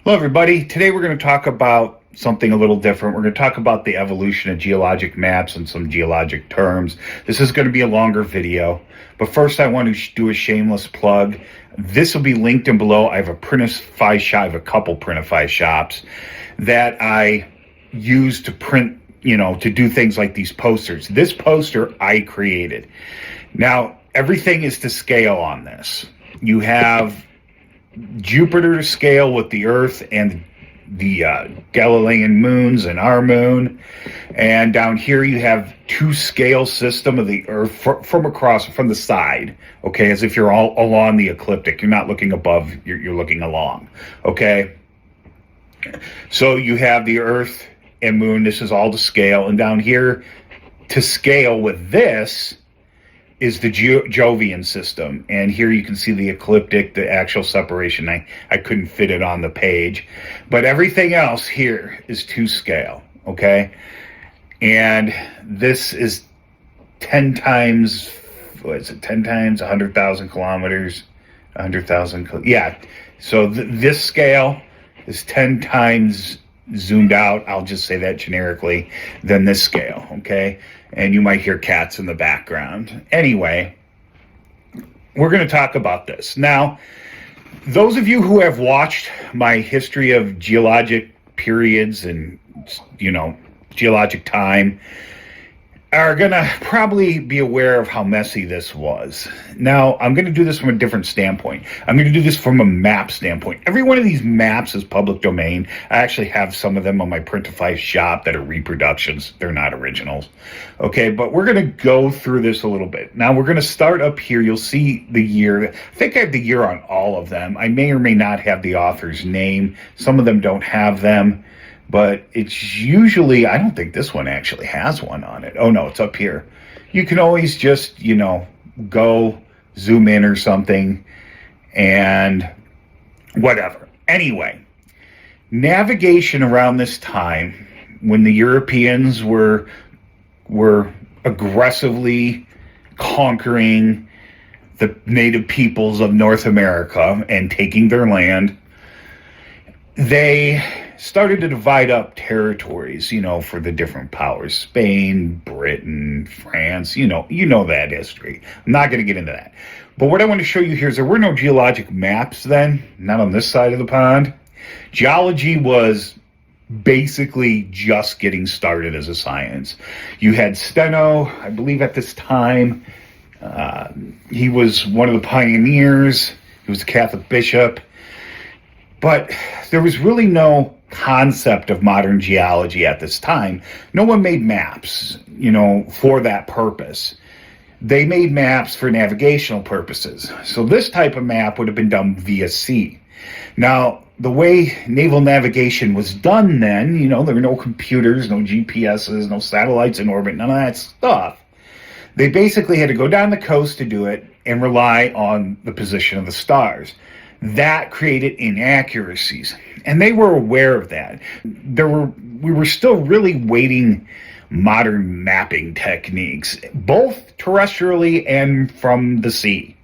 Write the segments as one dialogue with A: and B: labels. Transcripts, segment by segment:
A: Hello, everybody. Today we're going to talk about something a little different. We're going to talk about the evolution of geologic maps and some geologic terms. This is going to be a longer video, but first I want to do a shameless plug. This will be linked in below. I have a printify shop, I have a couple printify shops that I use to print, to do things like these posters. This poster I created. Now, everything is to scale on this. You have Jupiter to scale with the Earth and the Galilean moons and our moon. And down here you have two scale system of the Earth from the side, okay, as if you're all along the ecliptic. You're not looking above, you're looking along, okay? So you have the Earth and moon. This is all to scale. And down here to scale with this is the Jovian system. And here you can see the ecliptic, the actual separation. I couldn't fit it on the page. But everything else here is to scale, okay? And this is 10 times, 10 times 100,000 kilometers? 100,000, yeah. So this scale is 10 times zoomed out, I'll just say that generically, than this scale, okay? And you might hear cats in the background. Anyway, we're going to talk about this. Now, those of you who have watched my history of geologic periods and, geologic time are going to probably be aware of how messy this was. Now, I'm going to do this from a different standpoint. I'm going to do this from a map standpoint. Every one of these maps is public domain. I actually have some of them on my Printify shop that are reproductions. They're not originals. Okay, but we're going to go through this a little bit. Now, we're going to start up here. You'll see the year. I think I have the year on all of them. I may or may not have the author's name. Some of them don't have them. But it's usually, I don't think this one actually has one on it. Oh, no, it's up here. You can always just, go zoom in or something and whatever. Anyway, navigation around this time when the Europeans were aggressively conquering the native peoples of North America and taking their land, they started to divide up territories, for the different powers. Spain, Britain, France, you know that history. I'm not going to get into that. But what I want to show you here is there were no geologic maps then, not on this side of the pond. Geology was basically just getting started as a science. You had Steno, I believe at this time, he was one of the pioneers. He was a Catholic bishop. But there was really no concept of modern geology at this time. No one made maps, for that purpose. They made maps for navigational purposes. So this type of map would have been done via sea. Now, the way naval navigation was done then, there were no computers, no GPSs, no satellites in orbit, none of that stuff. They basically had to go down the coast to do it and rely on the position of the stars. That created inaccuracies, and they were aware of that. We were still really waiting modern mapping techniques, both terrestrially and from the sea.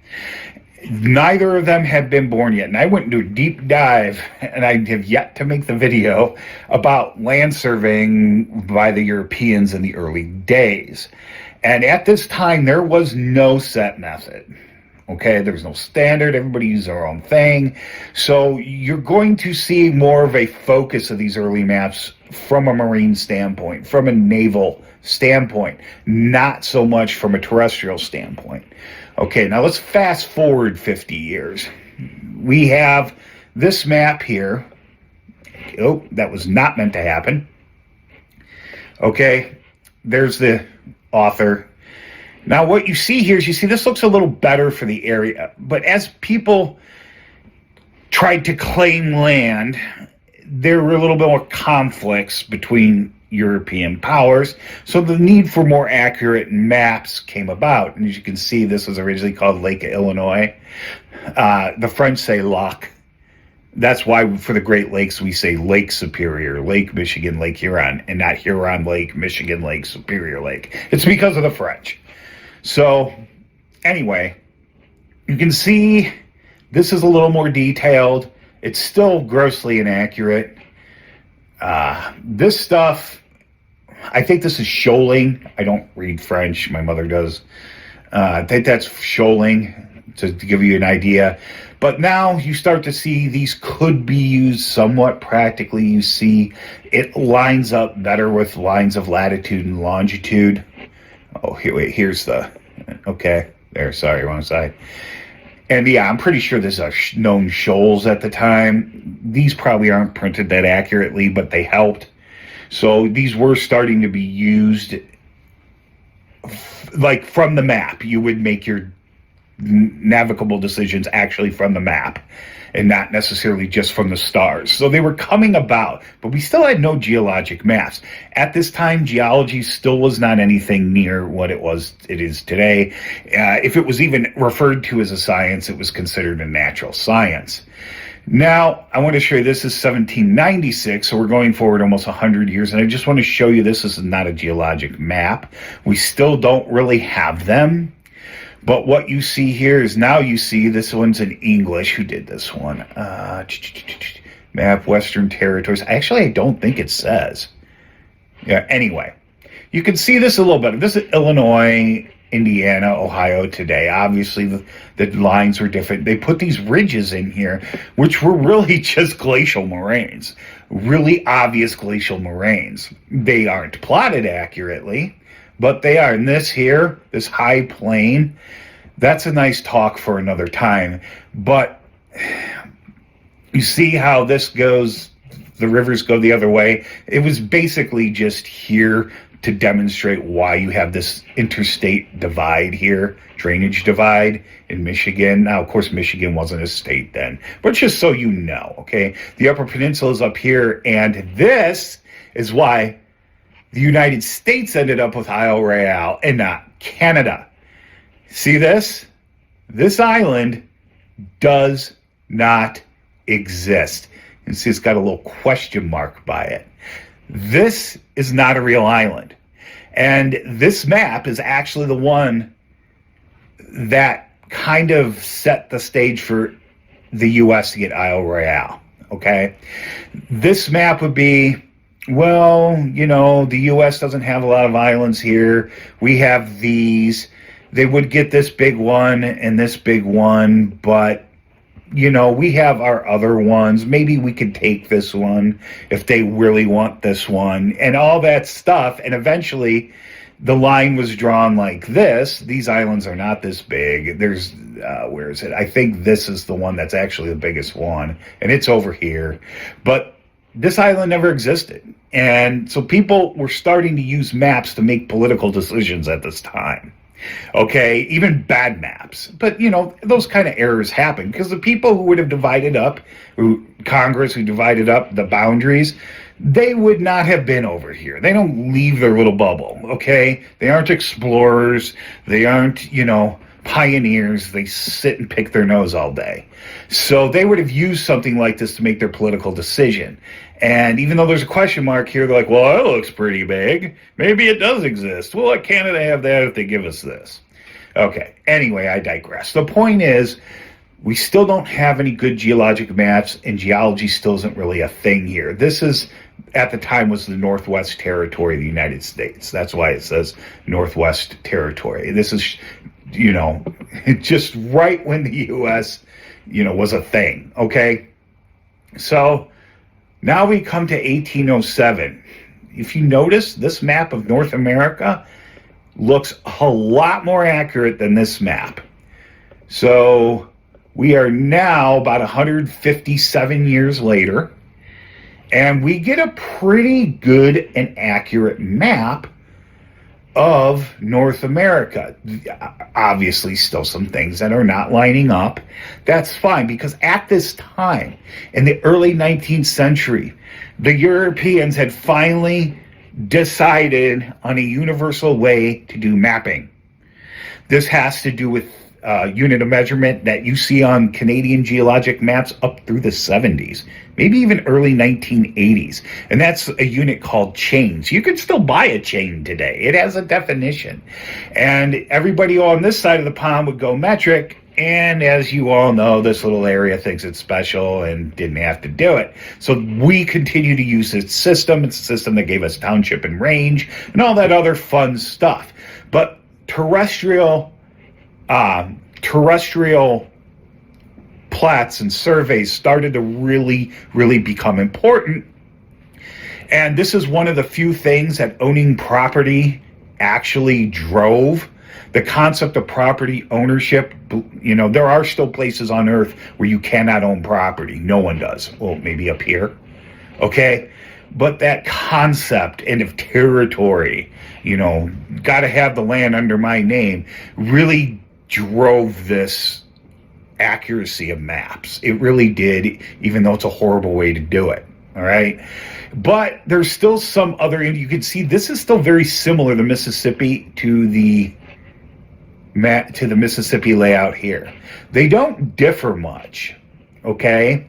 A: Neither of them had been born yet, and I went into a deep dive, and I have yet to make the video about land surveying by the Europeans in the early days. And at this time, there was no set method. Okay, there was no standard. Everybody used their own thing. So you're going to see more of a focus of these early maps from a marine standpoint, from a naval standpoint, not so much from a terrestrial standpoint. Okay, now let's fast forward 50 years. We have this map here. Oh, that was not meant to happen. Okay, there's the author. Now, what you see here is this looks a little better for the area. But as people tried to claim land, there were a little bit more conflicts between European powers. So the need for more accurate maps came about. And as you can see, this was originally called Lake Illinois. The French say Lac. That's why for the Great Lakes, we say Lake Superior, Lake Michigan, Lake Huron, and not Huron Lake, Michigan Lake, Superior Lake. It's because of the French. So anyway, you can see this is a little more detailed. It's still grossly inaccurate. This stuff, I think this is shoaling. I don't read French. My mother does. I think that's shoaling, to give you an idea. But now you start to see these could be used somewhat practically. You see it lines up better with lines of latitude and longitude. Oh, here's the, okay, there, sorry, wrong side. And yeah, I'm pretty sure these are known shoals at the time. These probably aren't printed that accurately, but they helped. So these were starting to be used, like from the map. You would make your navigable decisions actually from the map and not necessarily just from the stars. So they were coming about, but we still had no geologic maps. At this time, geology still was not anything near what it is today. If it was even referred to as a science, it was considered a natural science. Now, I want to show you, this is 1796, so we're going forward almost 100 years, and I just want to show you this is not a geologic map. We still don't really have them. But what you see here is, now you see this one's in English. Who did this one? Map, Western Territories. Actually, I don't think it says. Yeah, anyway. You can see this a little better. This is Illinois, Indiana, Ohio today. Obviously, the lines were different. They put these ridges in here, which were really just glacial moraines. Really obvious glacial moraines. They aren't plotted accurately, but they are. And this here, this high plain, that's a nice talk for another time. But you see how this goes, the rivers go the other way. It was basically just here to demonstrate why you have this interstate divide here, drainage divide in Michigan. Now, of course, Michigan wasn't a state then, but just so you know, okay? The Upper Peninsula is up here, and this is why the United States ended up with Isle Royale and not Canada. See this? This island does not exist. You see it's got a little question mark by it. This is not a real island. And this map is actually the one that kind of set the stage for the U.S. to get Isle Royale, okay? This map would be, well, you know, the U.S. doesn't have a lot of islands here. We have these. They would get this big one and this big one, but, you know, we have our other ones. Maybe we could take this one if they really want this one and all that stuff. And eventually the line was drawn like this. These islands are not this big. There's, where is it? I think this is the one that's actually the biggest one, and it's over here. But this island never existed. And so people were starting to use maps to make political decisions at this time. Okay, even bad maps. But, you know, those kind of errors happen because the people who would have divided up, Congress who divided up the boundaries, they would not have been over here. They don't leave their little bubble, okay? They aren't explorers. They aren't, you know, pioneers. They sit and pick their nose all day. So they would have used something like this to make their political decision. And even though there's a question mark here, they're like, well, that looks pretty big. Maybe it does exist. Well, let Canada have that if they give us this. Okay, anyway, I digress. The point is, we still don't have any good geologic maps, and geology still isn't really a thing here. This is, at the time, was the Northwest Territory of the United States. That's why it says Northwest Territory. This is, you know, just right when the U.S., you know, was a thing, okay? So now we come to 1807. If you notice, this map of North America looks a lot more accurate than this map. So we are now about 157 years later, and we get a pretty good and accurate map of North America. Obviously, still some things that are not lining up. That's fine, because at this time, in the early 19th century, the Europeans had finally decided on a universal way to do mapping. This has to do with unit of measurement that you see on Canadian geologic maps up through the 70s, maybe even early 1980s. And that's a unit called chains. You can still buy a chain today. It has a definition. And everybody on this side of the pond would go metric, And as you all know, this little area thinks it's special and didn't have to do it. So we continue to use its system. It's a system that gave us township and range and all that other fun stuff. But terrestrial plats and surveys started to really become important. And this is one of the few things that owning property actually drove. The concept of property ownership, you know, there are still places on Earth where you cannot own property. No one does. Well, maybe up here. Okay? But that concept and of territory, you know, got to have the land under my name, really drove this accuracy of maps. It really did, even though it's a horrible way to do it. All right. But there's still some other, you can see this is still very similar to Mississippi to the Mississippi layout here. They don't differ much. Okay.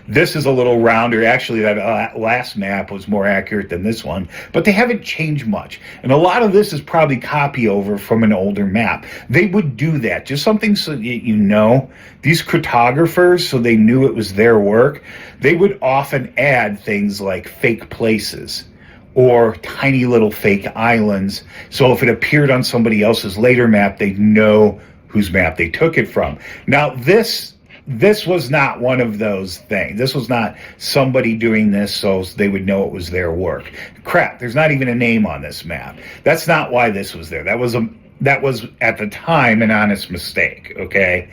A: This is a little rounder. Actually, that last map was more accurate than this one, but they haven't changed much. And a lot of this is probably copy over from an older map. They would do that. Just something so you know, these cartographers, so they knew it was their work, they would often add things like fake places or tiny little fake islands. So if it appeared on somebody else's later map, they'd know whose map they took it from. Now, this was not one of those things. This was not somebody doing this so they would know it was their work. Crap, there's not even a name on this map. That's not why this was there. That was at the time an honest mistake, okay?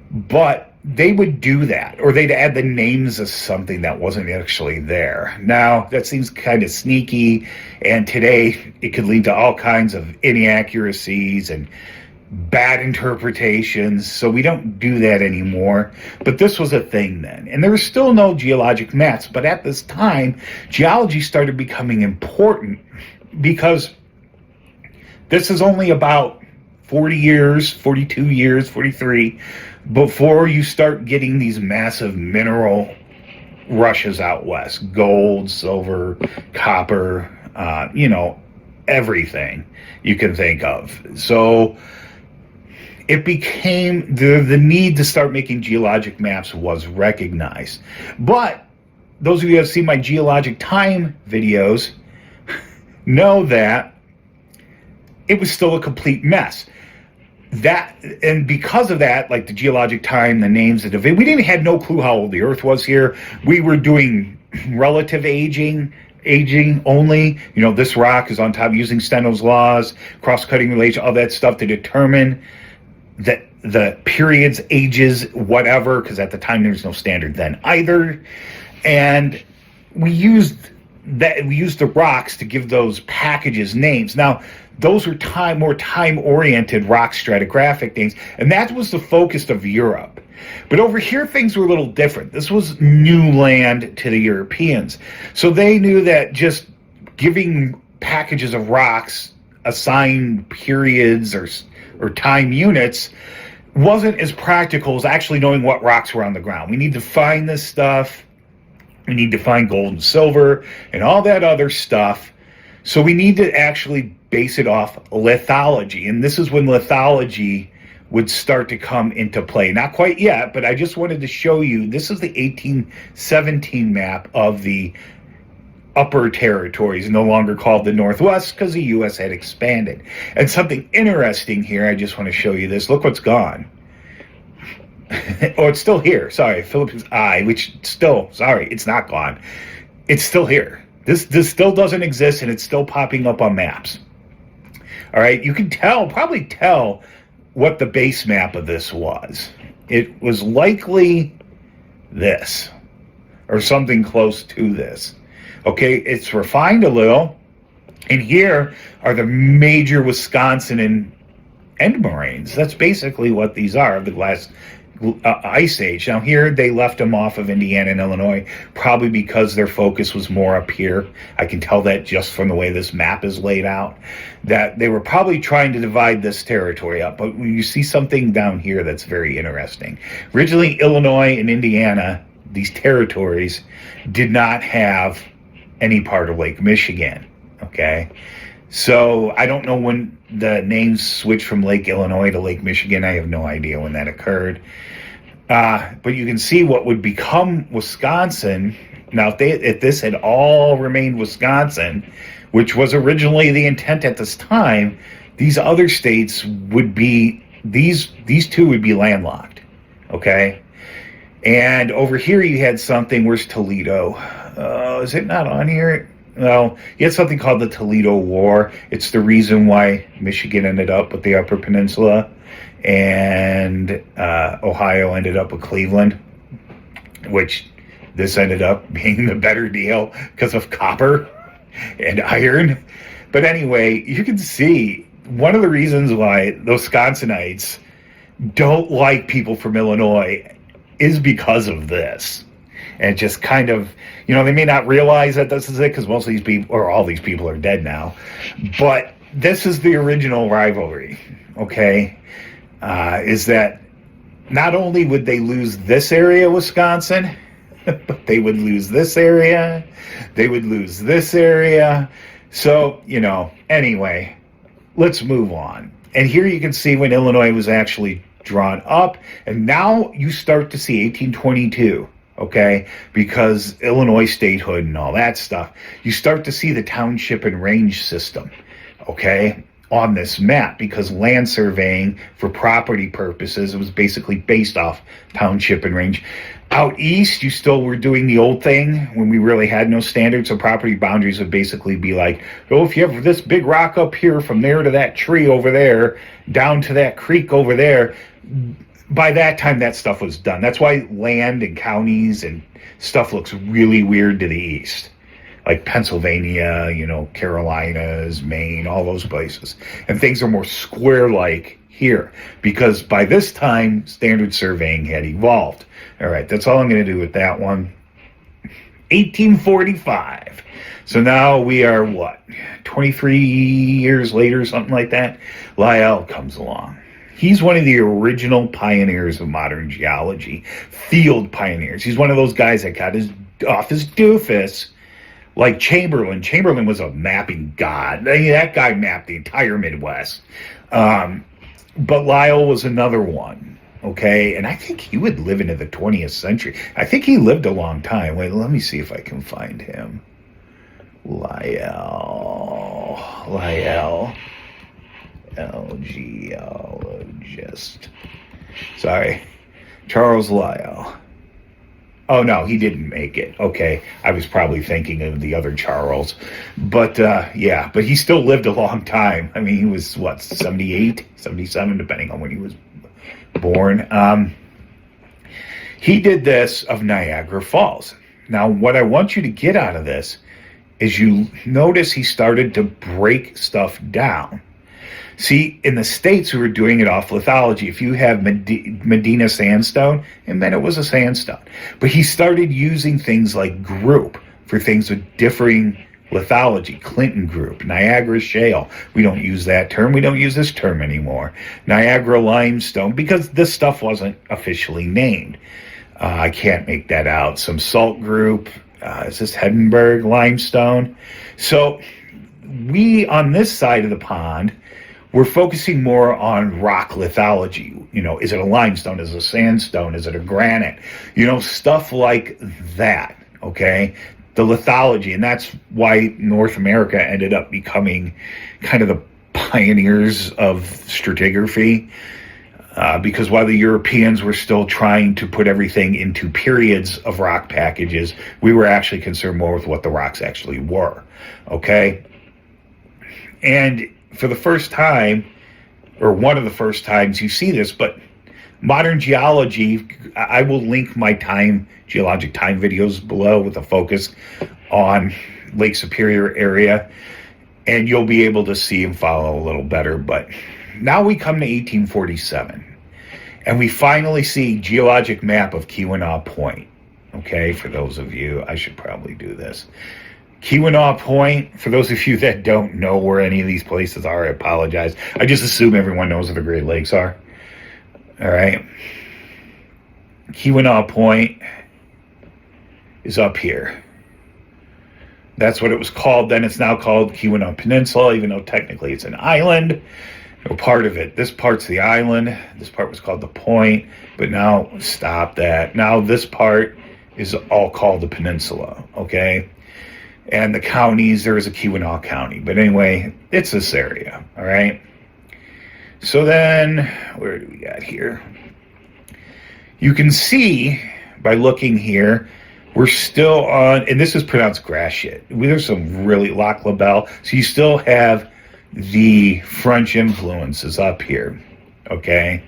A: But they would do that, or they'd add the names of something that wasn't actually there. Now, that seems kind of sneaky, and today it could lead to all kinds of inaccuracies and bad interpretations, so we don't do that anymore. But this was a thing then, and there were still no geologic maps. But at this time, geology started becoming important because this is only about 40 years, 42 years, 43 before you start getting these massive mineral rushes out west: gold, silver, copper, you know, everything you can think of. So it became the need to start making geologic maps was recognized. But those of you who have seen my geologic time videos know that it was still a complete mess. And because of that, like the geologic time, the names, we didn't had no clue how old the Earth was here. We were doing relative aging only. You know, this rock is on top, using Steno's laws, cross-cutting relation, all that stuff to determine that the periods, ages, whatever, because at the time there was no standard then either. And we used the rocks to give those packages names. Now, those were more time-oriented rock stratigraphic names, and that was the focus of Europe. But over here, things were a little different. This was new land to the Europeans. So they knew that just giving packages of rocks assigned periods or time units wasn't as practical as actually knowing what rocks were on the ground. We need to find this stuff. We need to find gold and silver and all that other stuff. So we need to actually base it off lithology. And this is when lithology would start to come into play. Not quite yet, but I just wanted to show you, this is the 1817 map of the Upper Territories, no longer called the Northwest because the U.S. had expanded. And something interesting here, I just want to show you this. Look what's gone. Oh, it's still here. Sorry, Philippines I, which still, sorry, it's not gone. It's still here. This still doesn't exist, and it's still popping up on maps. All right, you can probably tell what the base map of this was. It was likely this, or something close to this. Okay, it's refined a little, and here are the major Wisconsin and end moraines. That's basically what these are, the last ice age. Now here they left them off of Indiana and Illinois, probably because their focus was more up here. I can tell that just from the way this map is laid out, that they were probably trying to divide this territory up. But you see something down here that's very interesting. Originally, Illinois and Indiana, these territories, did not have any part of Lake Michigan. Okay, So I don't know when the names switched from Lake Illinois to Lake Michigan. I have no idea when that occurred. But you can see what would become Wisconsin. Now, if this had all remained Wisconsin, which was originally the intent at this time, these other states would be these two would be landlocked. Okay, and over here you had something. Where's Toledo? Is it not on here? Well, you had something called the Toledo War. It's the reason why Michigan ended up with the Upper Peninsula, and Ohio ended up with Cleveland, which this ended up being the better deal because of copper and iron. But anyway, you can see one of the reasons why the Wisconsinites don't like people from Illinois is because of this. And just kind of, they may not realize that this is it because most of these people, or all these people, are dead now. But this is the original rivalry, okay? Is that not only would they lose this area of Wisconsin, but they would lose this area, they would lose this area. So, anyway, let's move on. And here you can see when Illinois was actually drawn up, and now you start to see 1822, okay, because Illinois statehood and all that stuff. You start to see the township and range system, okay, on this map, because land surveying for property purposes, it was basically based off township and range. Out east, you still were doing the old thing when we really had no standards, so property boundaries would basically be like, if you have this big rock up here, from there to that tree over there, down to that creek over there. By that time, that stuff was done. That's why land and counties and stuff looks really weird to the east. Like Pennsylvania, Carolinas, Maine, all those places. And things are more square-like here, because by this time, standard surveying had evolved. All right, that's all I'm going to do with that one. 1845. So now we are, 23 years later, something like that? Lyell comes along. He's one of the original pioneers of modern geology, field pioneers. He's one of those guys that got off his doofus, like Chamberlain. Chamberlain was a mapping god. That guy mapped the entire Midwest. But Lyell was another one, okay? And I think he would live into the 20th century. I think he lived a long time. Wait, let me see if I can find him. Lyell. Geologist. Sorry. Charles Lyell. Oh, no, he didn't make it. Okay, I was probably thinking of the other Charles. But, but he still lived a long time. I mean, he was, 78, 77, depending on when he was born. He did this of Niagara Falls. Now, what I want you to get out of this is you notice he started to break stuff down. See, in the States, we were doing it off lithology. If you have Medina sandstone, it meant it was a sandstone. But he started using things like group for things with differing lithology. Clinton group, Niagara shale. We don't use that term. We don't use this term anymore. Niagara limestone, because this stuff wasn't officially named. I can't make that out. Some salt group. Is this Edinburgh limestone? So we, on this side of the pond, we're focusing more on rock lithology. Is it a limestone? Is it a sandstone? Is it a granite? Stuff like that, okay? The lithology, and that's why North America ended up becoming kind of the pioneers of stratigraphy, because while the Europeans were still trying to put everything into periods of rock packages, we were actually concerned more with what the rocks actually were, okay? And for the first time, or one of the first times you see this, but modern geology, I will link my geologic time videos below with a focus on Lake Superior area, and you'll be able to see and follow a little better. But now we come to 1847, and we finally see geologic map of Keweenaw Point. Okay, for those of you, I should probably do this. Keweenaw Point, for those of you that don't know where any of these places are, I apologize. I just assume everyone knows where the Great Lakes are. All right. Keweenaw Point is up here. That's what it was called then. It's now called Keweenaw Peninsula, even though technically it's an island. No part of it. This part's the island. This part was called the point. But now, stop that. Now this part is all called the peninsula, okay? And the counties, there is a Keweenaw County. But anyway, it's this area, all right? So then, where do we got here? You can see by looking here, we're still on, and this is pronounced grass shit. There's some really Lac La Belle. So you still have the French influences up here, okay?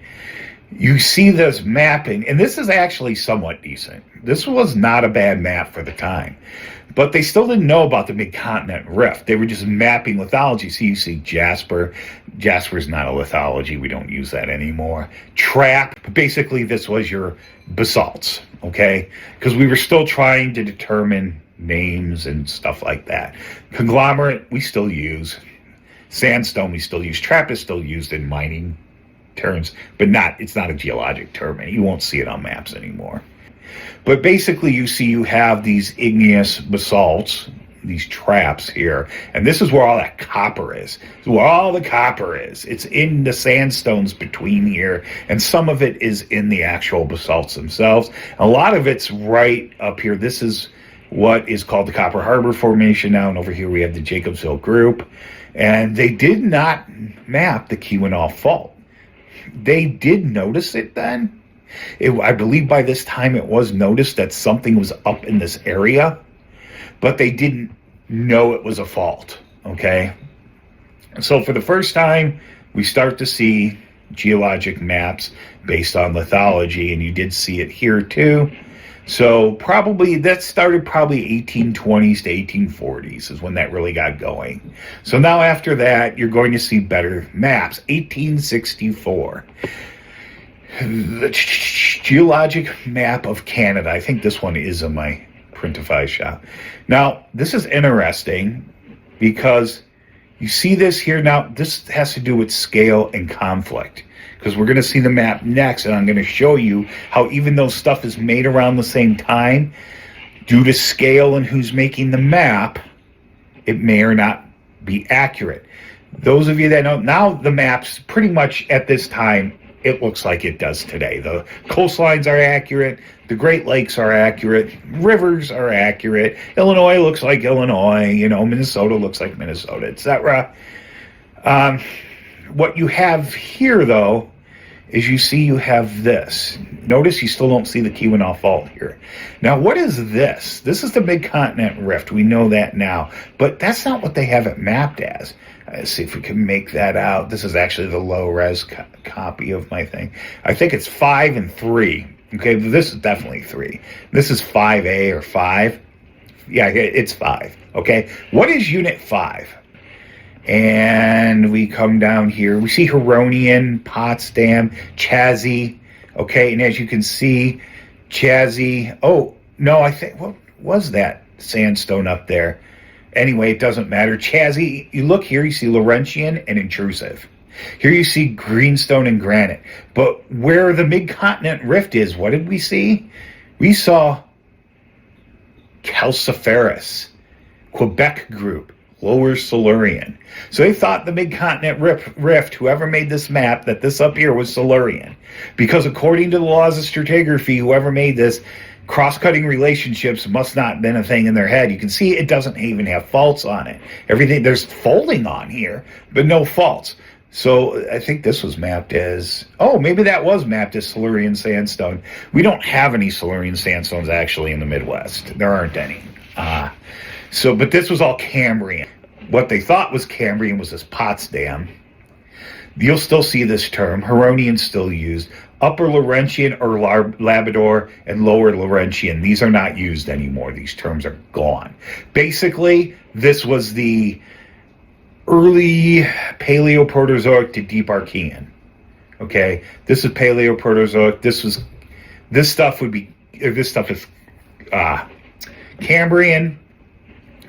A: You see this mapping, and this is actually somewhat decent. This was not a bad map for the time. But they still didn't know about the mid-continent rift. They were just mapping lithology. So you see Jasper. Jasper's not a lithology. We don't use that anymore. Trap. Basically, this was your basalts, okay? Because we were still trying to determine names and stuff like that. Conglomerate, we still use. Sandstone, we still use. Trap is still used in mining terms, but it's not a geologic term, and you won't see it on maps anymore. But basically, you have these igneous basalts, these traps here, and this is where all that copper is. It's where all the copper is. It's in the sandstones between here, and some of it is in the actual basalts themselves. A lot of it's right up here. This is what is called the Copper Harbor Formation now, and over here we have the Jacobsville Group, and they did not map the Keweenaw Fault. They did notice it then. I believe by this time it was noticed that something was up in this area, but they didn't know it was a fault, okay? So for the first time, we start to see geologic maps based on lithology, and you did see it here too. So that started probably 1820s to 1840s is when that really got going. So now after that, you're going to see better maps. 1864. The Geologic Map of Canada. I think this one is in my Printify shop. Now, this is interesting because you see this here. Now, this has to do with scale and conflict, because we're going to see the map next, and I'm going to show you how even though stuff is made around the same time, due to scale and who's making the map, it may or not be accurate. Those of you that know, now the maps pretty much at this time, it looks like it does today. The coastlines are accurate. The Great Lakes are accurate. Rivers are accurate. Illinois looks like Illinois. Minnesota looks like Minnesota, etc. What you have here, though, is you have this. Notice you still don't see the Keweenaw Fault here. Now, what is this? This is the Mid-Continent Rift. We know that now. But that's not what they have it mapped as. Let's see if we can make that out. This is actually the low-res copy of my thing. I think it's 5 and 3. Okay, but this is definitely 3. This is 5A or 5. Yeah, it's 5. Okay, what is Unit 5? And we come down here. We see Huronian, Potsdam, Chazy. Okay, and as you can see, Chazy. Oh, no, I think, what was that sandstone up there? Anyway, it doesn't matter. Chazy, you look here, you see Laurentian and intrusive. Here you see greenstone and granite. But where the Mid-Continent Rift is, what did we see? We saw calciferous, Quebec group, Lower Silurian. So they thought the Mid-Continent Rift, whoever made this map, that this up here was Silurian. Because according to the laws of stratigraphy, whoever made this, cross-cutting relationships must not have been a thing in their head. You can see it doesn't even have faults on it. Everything, there's folding on here, but no faults. So I think this was mapped as, maybe that was mapped as Silurian sandstone. We don't have any Silurian sandstones actually in the Midwest. There aren't any. But this was all Cambrian. What they thought was Cambrian was this Potsdam. You'll still see this term. Huronian still used. Upper Laurentian or Labrador and Lower Laurentian. These are not used anymore. These terms are gone. Basically, this was the early Paleoproterozoic to Deep Archean. Okay, this is Paleoproterozoic. This stuff is Cambrian.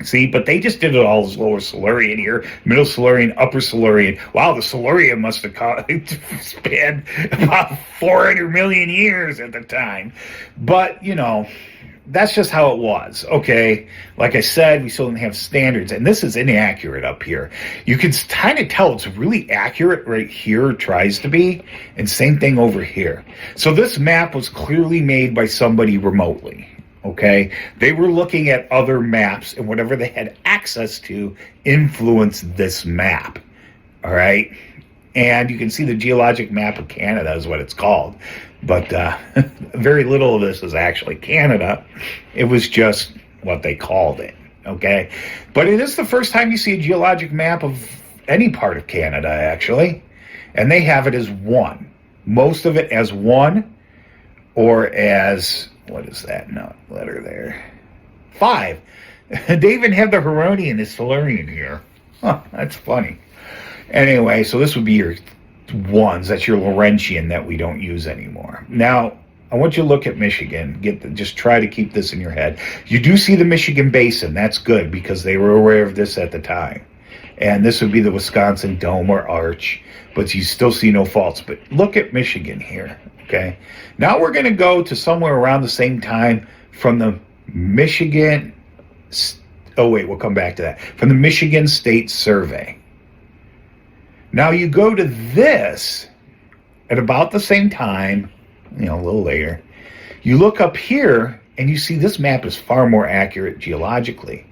A: See, but they just did it all as Lower Silurian here, Middle Silurian, Upper Silurian. Wow, the Silurian must have spanned about 400 million years at the time. But, that's just how it was, okay? Like I said, we still didn't have standards, and this is inaccurate up here. You can kind of tell it's really accurate right here, tries to be, and same thing over here. So this map was clearly made by somebody remotely, okay? They were looking at other maps, and whatever they had access to influenced this map, all right? And you can see the geologic map of Canada is what it's called. But very little of this is actually Canada. It was just what they called it, okay? But it is the first time you see a geologic map of any part of Canada, actually. And they have it as one. Most of it as one, or as, what is that letter there? 5. They even have the Huronian as Silurian here. Huh, that's funny. Anyway, so this would be your ones. That's your Laurentian that we don't use anymore. Now, I want you to look at Michigan. Just try to keep this in your head. You do see the Michigan Basin. That's good because they were aware of this at the time. And this would be the Wisconsin Dome or Arch, but you still see no faults. But look at Michigan here, okay? Now we're going to go to somewhere around the same time from the Michigan... Oh, wait, we'll come back to that. From the Michigan State Survey. Now you go to this at about the same time, a little later. You look up here and you see this map is far more accurate geologically.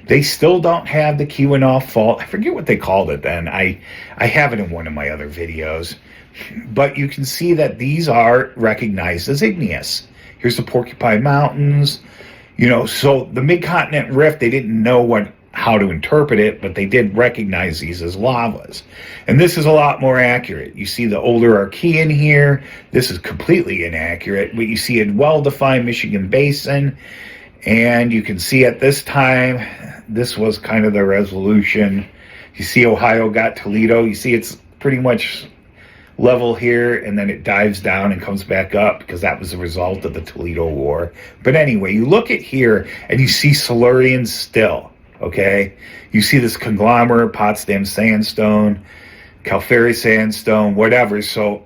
A: They still don't have the Keweenaw Fault. I forget what they called it then. I have it in one of my other videos. But you can see that these are recognized as igneous. Here's the Porcupine Mountains. So the Mid-Continent Rift, they didn't know how to interpret it, but they did recognize these as lavas. And this is a lot more accurate. You see the older Archean here. This is completely inaccurate, but you see a well-defined Michigan Basin, and you can see at this time, this was kind of the resolution. You see Ohio got Toledo. You see it's pretty much level here, and then it dives down and comes back up because that was the result of the Toledo War. But anyway, you look at here, and you see Silurian still. Okay, you see this conglomerate, Potsdam sandstone, Calipari sandstone, whatever. So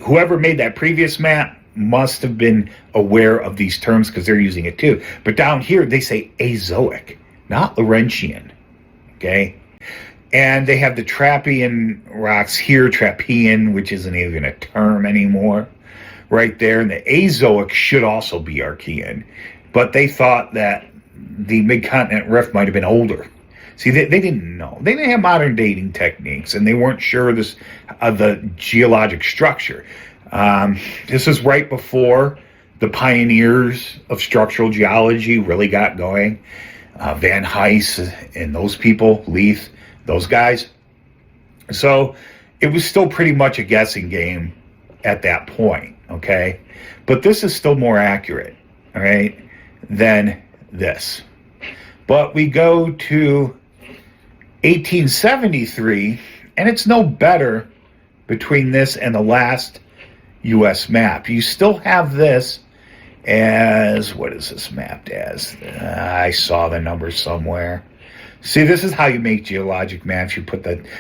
A: whoever made that previous map must have been aware of these terms because they're using it too. But down here, they say Azoic, not Laurentian. Okay, and they have the Trappean rocks here, Trappean, which isn't even a term anymore, right there. And the Azoic should also be Archean. But they thought that the Mid-Continent Rift might have been older. See, they didn't know. They didn't have modern dating techniques, and they weren't sure of the geologic structure. This is right before the pioneers of structural geology really got going. Van Hise and those people, Leith, those guys. So it was still pretty much a guessing game at that point, okay? But this is still more accurate, all right, than this. But we go to 1873, and it's no better between this and the last U.S. map. You still have this as, what is this mapped as? I saw the numbers somewhere. See, this is how you make geologic maps.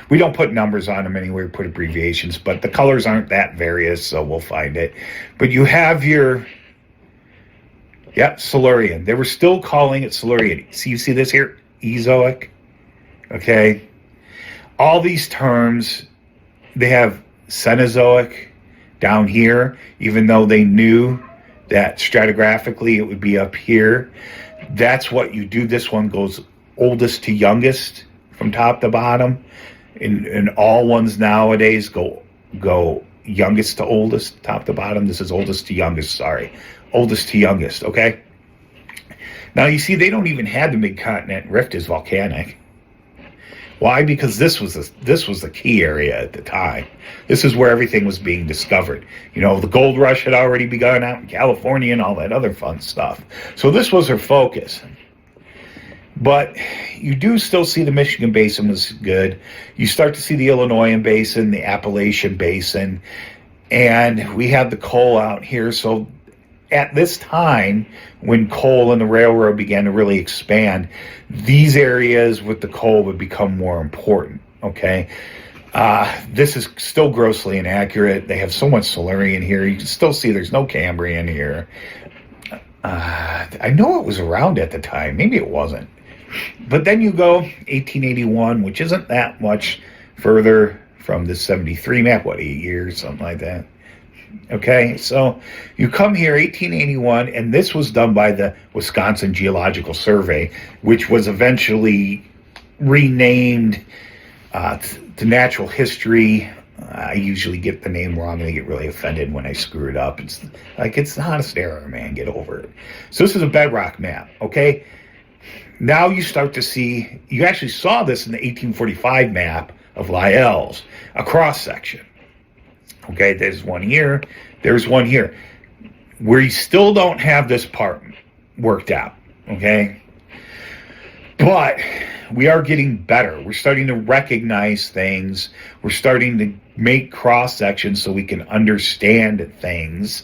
A: We don't put numbers on them anyway, we put abbreviations, but the colors aren't that various, so we'll find it. But you have your, Silurian. They were still calling it Silurian. So you see this here? Ezoic. Okay. All these terms, they have Cenozoic down here, even though they knew that stratigraphically it would be up here. That's what you do. This one goes oldest to youngest from top to bottom. And all ones nowadays go youngest to oldest, top to bottom. This is oldest to youngest, oldest to youngest, okay? Now you see they don't even have the Mid-Continent Rift as volcanic. Why? Because this was the key area at the time. This is where everything was being discovered. The gold rush had already begun out in California and all that other fun stuff. So this was her focus. But you do still see the Michigan Basin was good. You start to see the Illinoisan Basin, the Appalachian Basin, and we have the coal out here. So at this time, when coal and the railroad began to really expand, these areas with the coal would become more important, okay? This is still grossly inaccurate. They have so much Silurian here. You can still see there's no Cambrian here. I know it was around at the time. Maybe it wasn't. But then you go 1881, which isn't that much further from the 73 map. What, 8 years, something like that? Okay, so you come here, 1881, and this was done by the Wisconsin Geological Survey, which was eventually renamed to Natural History. I usually get the name wrong and I get really offended when I screw it up. It's like, it's not a error, man. Get over it. So this is a bedrock map, okay? Now you start to see, you actually saw this in the 1845 map of Lyell's, a cross section. Okay, there's one here, there's one here. We still don't have this part worked out, okay? But we are getting better. We're starting to recognize things. We're starting to make cross sections so we can understand things,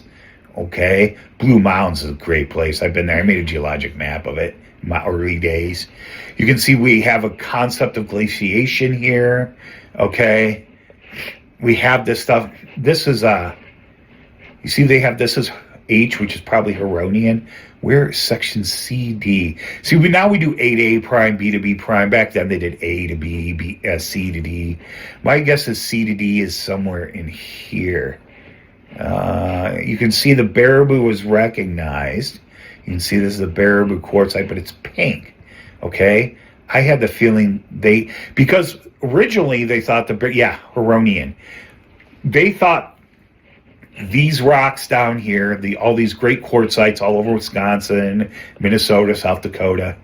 A: okay? Blue Mountains is a great place. I've been there. I made a geologic map of it in my early days. You can see we have a concept of glaciation here, okay? We have this stuff. This is you see they have this as H, which is probably Huronian. We're section CD. See, now we do A to A prime, B to B prime. Back then they did A to B, C to D. My guess is C to D is somewhere in here. You can see the Baraboo was recognized. You can see this is the Baraboo quartzite, but it's pink. Okay? I had the feeling because originally they thought Huronian. They thought these rocks down here, all these great quartzites all over Wisconsin, Minnesota, South Dakota,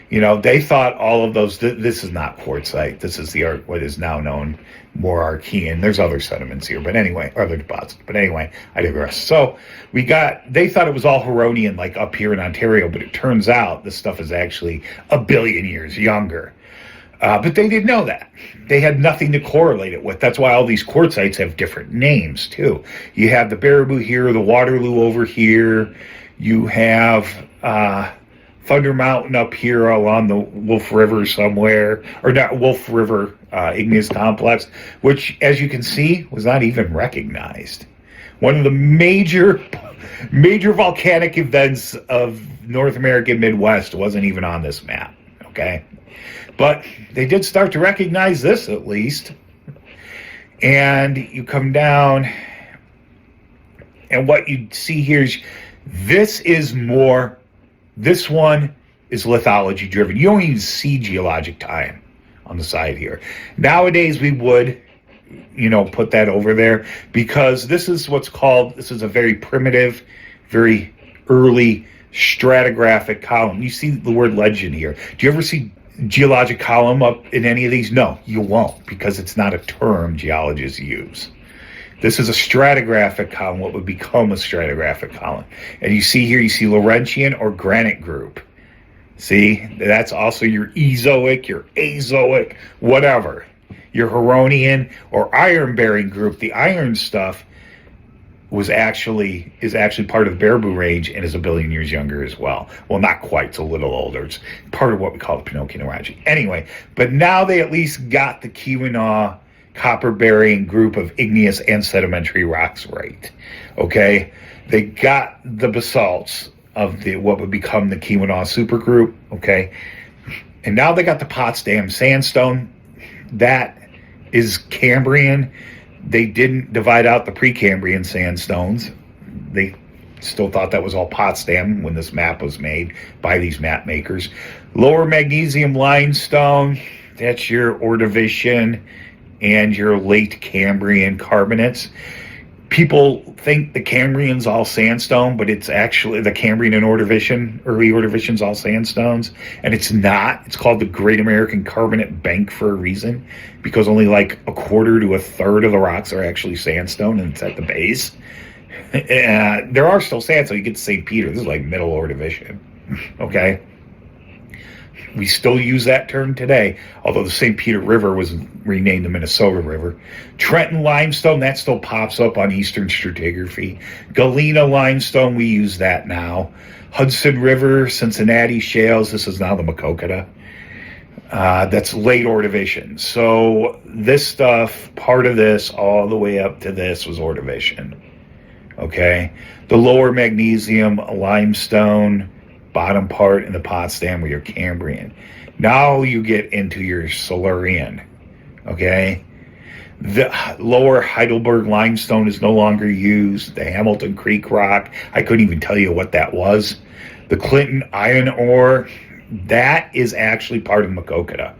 A: they thought all of those, this is not quartzite. This is what is now known more Archean. There's other sediments here, but anyway, other deposits. But anyway, I digress. So they thought it was all Huronian, like up here in Ontario, but it turns out this stuff is actually a billion years younger. But they didn't know that. They had nothing to correlate it with. That's why all these quartzites have different names, too. You have the Baraboo here, the Waterloo over here. You have Thunder Mountain up here along the Wolf River somewhere. Or not Wolf River Igneous Complex, which, as you can see, was not even recognized. One of the major volcanic events of North American Midwest wasn't even on this map, okay? But they did start to recognize this, at least. And you come down, and what you see here is this one is lithology driven. You don't even see geologic time on the side here. Nowadays we would, put that over there because this is a very primitive, very early stratigraphic column. You see the word legend here. Do you ever see geologic column up in any of these? No, you won't, because it's not a term geologists use. This is a stratigraphic column, what would become a stratigraphic column. And you see here, you see Laurentian or granite group. See, that's also your Ezoic, your Azoic, whatever. Your Huronian or iron-bearing group. The iron stuff is actually part of the Baraboo range and is a billion years younger as well. Well, not quite, it's a little older. It's part of what we call the Pinocchio. Anyway, but now they at least got the Keweenaw copper-bearing group of igneous and sedimentary rocks right. Okay? They got the basalts of what would become the Keweenaw supergroup. Okay? And now they got the Potsdam sandstone. That is Cambrian. They didn't divide out the Precambrian sandstones. They still thought that was all Potsdam when this map was made by these map makers. Lower magnesium limestone, that's your Ordovician and your late Cambrian carbonates. People think the Cambrian's all sandstone, but it's actually the Cambrian and Ordovician, early Ordovician's all sandstones, and it's not. It's called the Great American Carbonate Bank for a reason, because only like a quarter to a third of the rocks are actually sandstone, and it's at the base. There are still sandstone. You get to St. Peter. This is like middle Ordovician. Okay? We still use that term today, although the St. Peter River was renamed the Minnesota River. Trenton limestone, that still pops up on Eastern stratigraphy. Galena limestone, we use that now. Hudson River, Cincinnati shales, this is now the Maquoketa. That's late Ordovician. So this stuff, part of this, all the way up to this was Ordovician. Okay, the lower magnesium, limestone, bottom part in the Potsdam were your Cambrian. Now you get into your Silurian. Okay, the lower Heidelberg limestone is no longer used. The Hamilton Creek rock, I couldn't even tell you what that was. The Clinton iron ore, that is actually part of Makokata.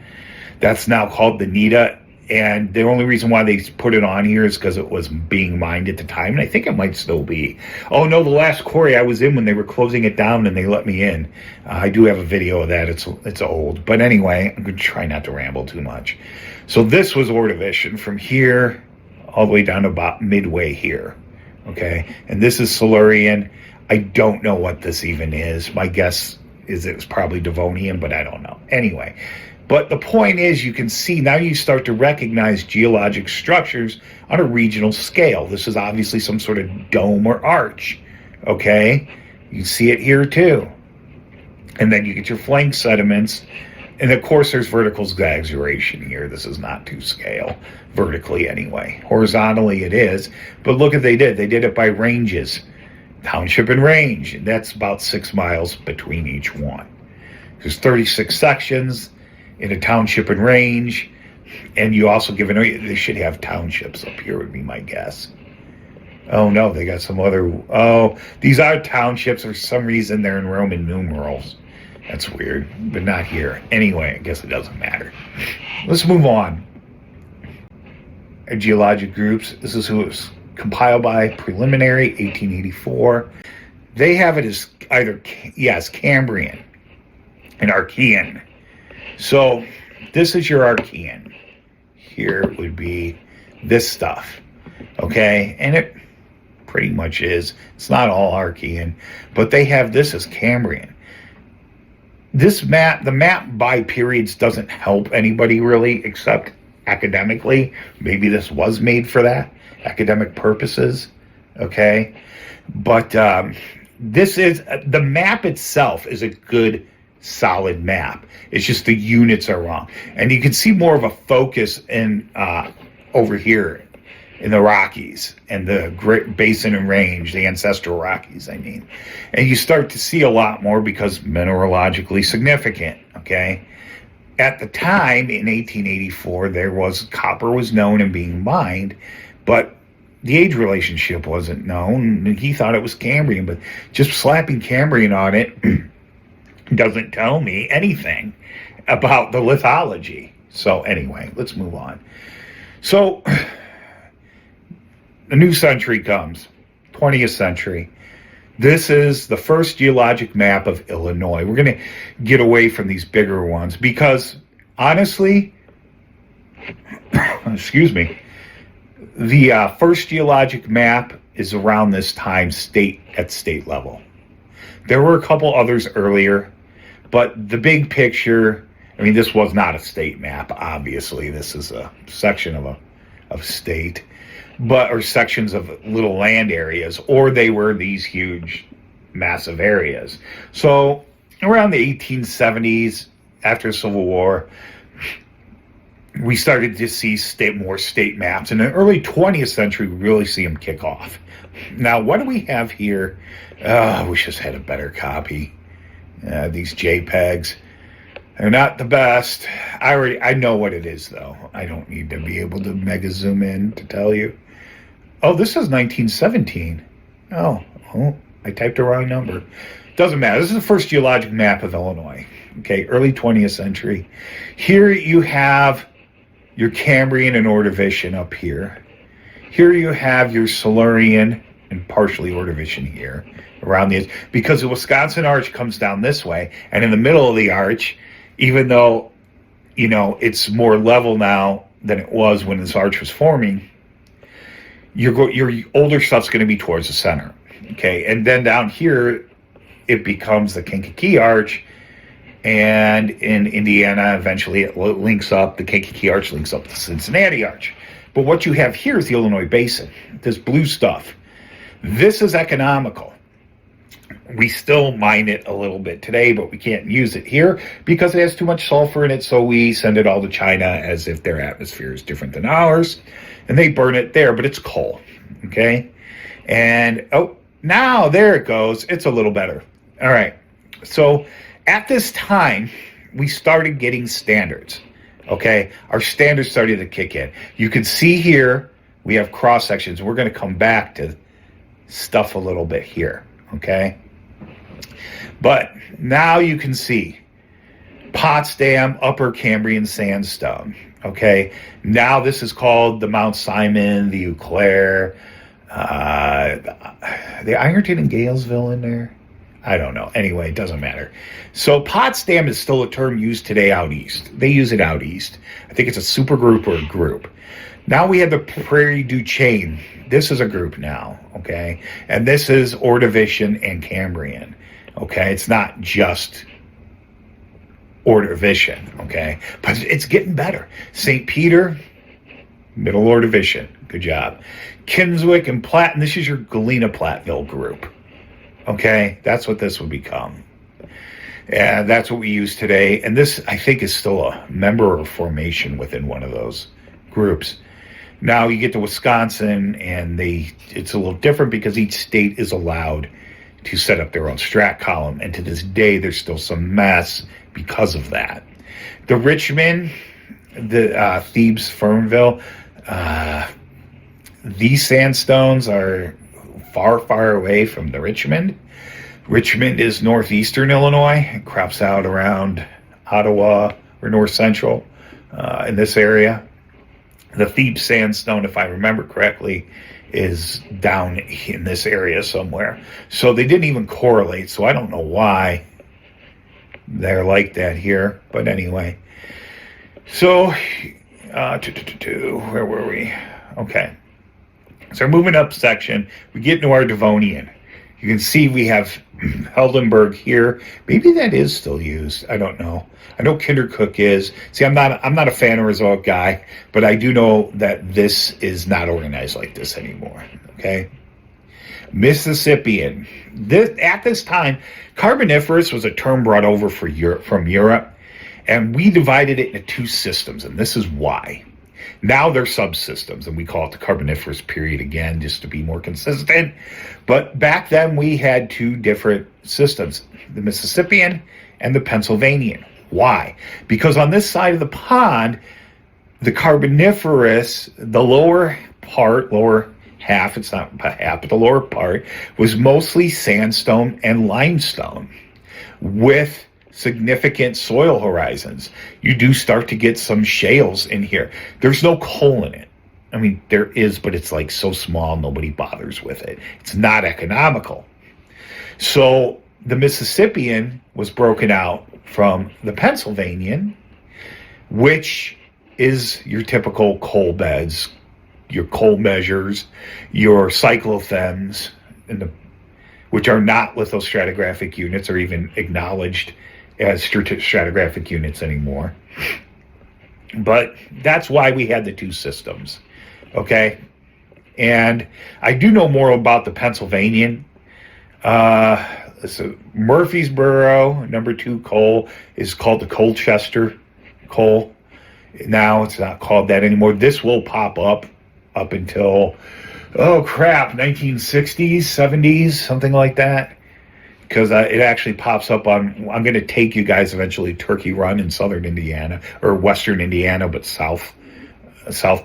A: That's now called the Nita. And the only reason why they put it on here is because it was being mined at the time. And I think it might still be. Oh, no, the last quarry I was in when they were closing it down and they let me in. I do have a video of that. It's old. But anyway, I'm going to try not to ramble too much. So this was Ordovician from here all the way down to about midway here. Okay. And this is Silurian. I don't know what this even is. My guess is it's probably Devonian, but I don't know. Anyway. But the point is, you can see now you start to recognize geologic structures on a regional scale. This is obviously some sort of dome or arch, okay? You see it here too. And then you get your flank sediments. And of course, there's vertical exaggeration here. This is not to scale, vertically anyway. Horizontally it is. But look what they did. They did it by ranges, township and range. And that's about 6 miles between each one. There's 36 sections in a township and range, and you also give they should have townships up here would be my guess. Oh no, they got some other, these are townships. For some reason they're in Roman numerals. That's weird, but not here. Anyway, I guess it doesn't matter. Let's move on. Geologic groups, this is who it was compiled by, preliminary, 1884. They have it as either, yes, Cambrian and Archean. So this is your Archean. Here would be this stuff, okay? And it pretty much is. It's not all Archean, but they have this as Cambrian. This map, the map by periods doesn't help anybody really, except academically. Maybe this was made for that, academic purposes, okay? But this is, the map itself is a good solid map. It's just the units are wrong. And you can see more of a focus in over here in the Rockies and the Great Basin and Range, the ancestral Rockies, I mean. And you start to see a lot more because mineralogically significant, okay? At the time, in 1884, copper was known and being mined, but the age relationship wasn't known, and he thought it was Cambrian, but just slapping Cambrian on it doesn't tell me anything about the lithology. So anyway, let's move on. So the new century comes, 20th century. This is the first geologic map of Illinois. We're going to get away from these bigger ones because honestly, excuse me, the first geologic map is around this time at state level. There were a couple others earlier, but the big picture, I mean, this was not a state map, obviously. This is a section of state, or sections of little land areas, or they were these huge, massive areas. So around the 1870s, after the Civil War, we started to see more state maps. In the early 20th century, we really see them kick off. Now, what do we have here? I wish this had a better copy. These JPEGs, they're not the best. I know what it is, though. I don't need to be able to mega zoom in to tell you. Oh, this is 1917. Oh, I typed the wrong number. Doesn't matter. This is the first geologic map of Illinois. Okay, early 20th century. Here you have your Cambrian and Ordovician up here. Here you have your Silurian and partially Ordovician here around the edge, because the Wisconsin Arch comes down this way, and in the middle of the arch, even though, you know, it's more level now than it was when this arch was forming, your older stuff's going to be towards the center, okay? And then down here, it becomes the Kankakee Arch, and in Indiana, eventually it links up, the Kankakee Arch links up the Cincinnati Arch. But what you have here is the Illinois Basin, this blue stuff. This is economical. We still mine it a little bit today, but we can't use it here because it has too much sulfur in it, so we send it all to China as if their atmosphere is different than ours, and they burn it there, but it's coal, okay? And, oh, now there it goes. It's a little better. All right. So at this time, we started getting standards. Okay. Our standards started to kick in. You can see here, we have cross sections. We're going to come back to stuff a little bit here. Okay. But now you can see Potsdam, Upper Cambrian Sandstone. Okay, now this is called the Mount Simon, the Eau Claire, the Ironton and Galesville in there. I don't know. Anyway, it doesn't matter. So Potsdam is still a term used today out east. They use it out east. I think it's a supergroup or a group. Now we have the Prairie du Chien. This is a group now, okay? And this is Ordovician and Cambrian, okay? It's not just Ordovician, okay? But it's getting better. St. Peter, Middle Ordovician. Good job. Kinswick and Platte, and this is your Galena Platteville group, okay? That's what this would become. And that's what we use today. And this, I think, is still a member or formation within one of those groups. Now you get to Wisconsin, and it's a little different because each state is allowed to set up their own strat column. And to this day, there's still some mess because of that. The Richmond, the Thebes, Fernville, these sandstones are far, far away from the Richmond. Richmond is northeastern Illinois. It crops out around Ottawa or north central in this area. The Thebes sandstone, if I remember correctly, is down in this area somewhere. So they didn't even correlate, so I don't know why they're like that here. But anyway. So, where were we? Okay. So we're moving up section. We get into our Devonian. You can see we have Heldenberg here. Maybe that is still used. I don't know. I know Kindercook is. See, I'm not a fan of result guy, but I do know that this is not organized like this anymore. Okay. Mississippian. At this time, Carboniferous was a term brought over from Europe, and we divided it into two systems, and this is why. Now they're subsystems, and we call it the Carboniferous period again, just to be more consistent. But back then, we had two different systems, the Mississippian and the Pennsylvanian. Why? Because on this side of the pond, the Carboniferous, the lower half, it's not half, but the lower part, was mostly sandstone and limestone with significant soil horizons. You do start to get some shales in here. There's no coal in it. I mean, there is, but it's like so small, nobody bothers with it. It's not economical. So the Mississippian was broken out from the Pennsylvanian, which is your typical coal beds, your coal measures, your cyclothems, which are not lithostratigraphic units or even acknowledged as stratigraphic units anymore. But that's why we had the two systems, okay? And I do know more about the Pennsylvanian. So Murfreesboro, number 2 coal, is called the Colchester coal. Now it's not called that anymore. This will pop up until, 1960s, 70s, something like that. Because it actually pops up on, I'm going to take you guys eventually Turkey Run in southern Indiana, or western Indiana, but south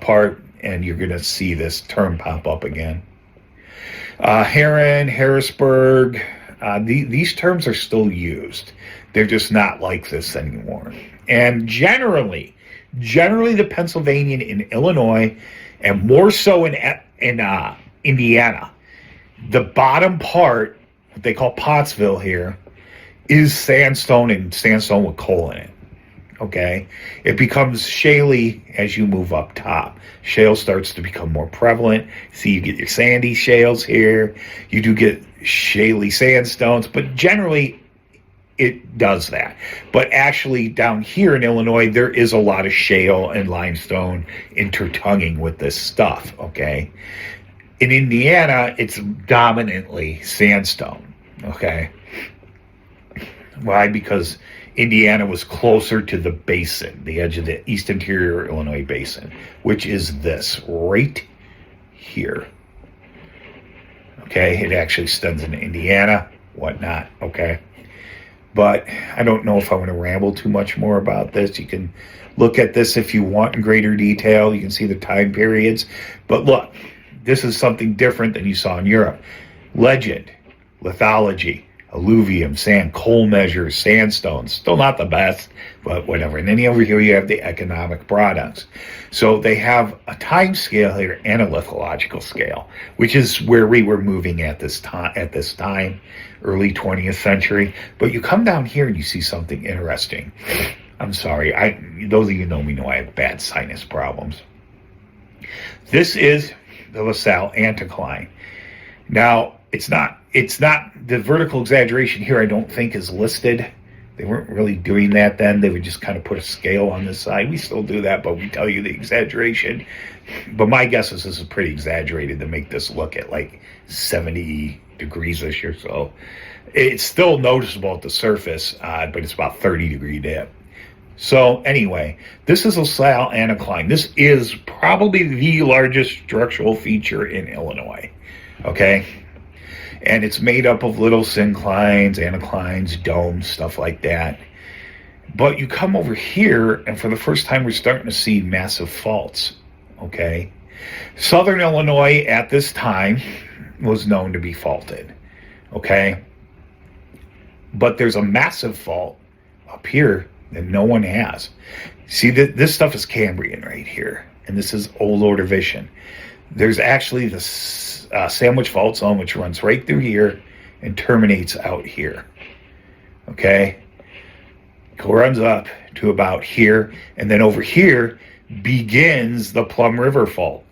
A: part, and you're going to see this term pop up again. Heron, Harrisburg, these terms are still used. They're just not like this anymore. And generally the Pennsylvanian in Illinois, and more so in Indiana, the bottom part, what they call Pottsville here, is sandstone and sandstone with coal in it. Okay? It becomes shaly as you move up top. Shale starts to become more prevalent. See, you get your sandy shales here. You do get shaly sandstones, but generally it does that. But actually down here in Illinois, there is a lot of shale and limestone intertonguing with this stuff, okay? In Indiana, it's dominantly sandstone, okay? Why? Because Indiana was closer to the basin, the edge of the East Interior Illinois Basin, which is this right here. Okay, it actually extends into Indiana, whatnot. Okay, but I don't know if I want to ramble too much more about this. You can look at this if you want in greater detail. You can see the time periods. But look, this is something different than you saw in Europe. Legend, lithology, alluvium, sand, coal measures, sandstones. Still not the best, but whatever. And then over here you have the economic products. So they have a time scale here and a lithological scale, which is where we were moving at this time, early 20th century. But you come down here and you see something interesting. I'm sorry, those of you who know me know I have bad sinus problems. This is the LaSalle anticline. Now, it's not the vertical exaggeration here, I don't think, is listed. They weren't really doing that then. They would just kind of put a scale on this side. We still do that, but we tell you the exaggeration. But my guess is this is pretty exaggerated to make this look at like 70 degrees-ish or so. It's still noticeable at the surface, but it's about 30-degree dip. So anyway, this is LaSalle anticline. This is probably the largest structural feature in Illinois. Okay? And it's made up of little synclines, anticlines, domes, stuff like that. But you come over here, and for the first time, we're starting to see massive faults. Okay? Southern Illinois at this time was known to be faulted. Okay? But there's a massive fault up here that no one has. See, this stuff is Cambrian right here, and this is Old Ordovician. There's actually the Sandwich Fault Zone, which runs right through here and terminates out here. Okay? It runs up to about here, and then over here begins the Plum River Fault.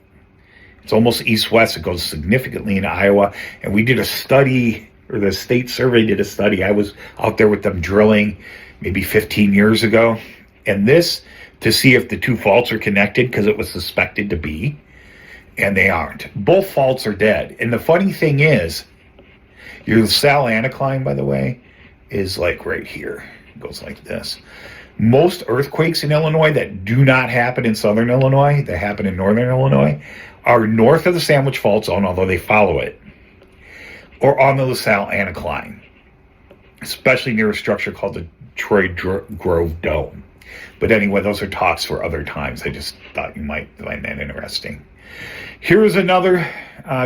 A: It's almost east-west. It goes significantly into Iowa, and we did a study, or the state survey did a study. I was out there with them drilling maybe 15 years ago, and this to see if the two faults are connected, because it was suspected to be, and they aren't. Both faults are dead. And the funny thing is, your LaSalle anticline, by the way, is like right here. It goes like this. Most earthquakes in Illinois that do not happen in southern Illinois, that happen in northern Illinois, are north of the Sandwich Fault Zone, although they follow it, or on the LaSalle anticline, especially near a structure called the Troy Grove Dome. But anyway, those are talks for other times. I just thought you might find that interesting. Here is another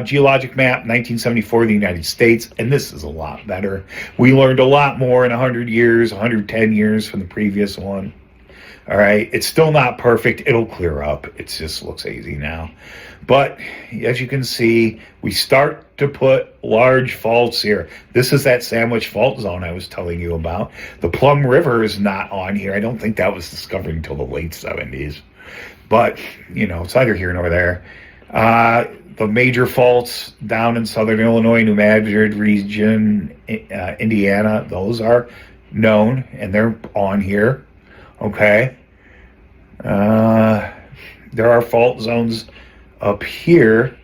A: geologic map, 1974 of the United States, and this is a lot better. We learned a lot more in 100 years, 110 years from the previous one. All right, it's still not perfect. It'll clear up. It just looks hazy now. But as you can see, we start to put large faults here. This is that Sandwich Fault Zone I was telling you about. The Plum River is not on here. I don't think that was discovered until the late 70s. But, you know, it's neither here nor there. The major faults down in southern Illinois, New Madrid region, Indiana, those are known, and they're on here. Okay. There are fault zones up here.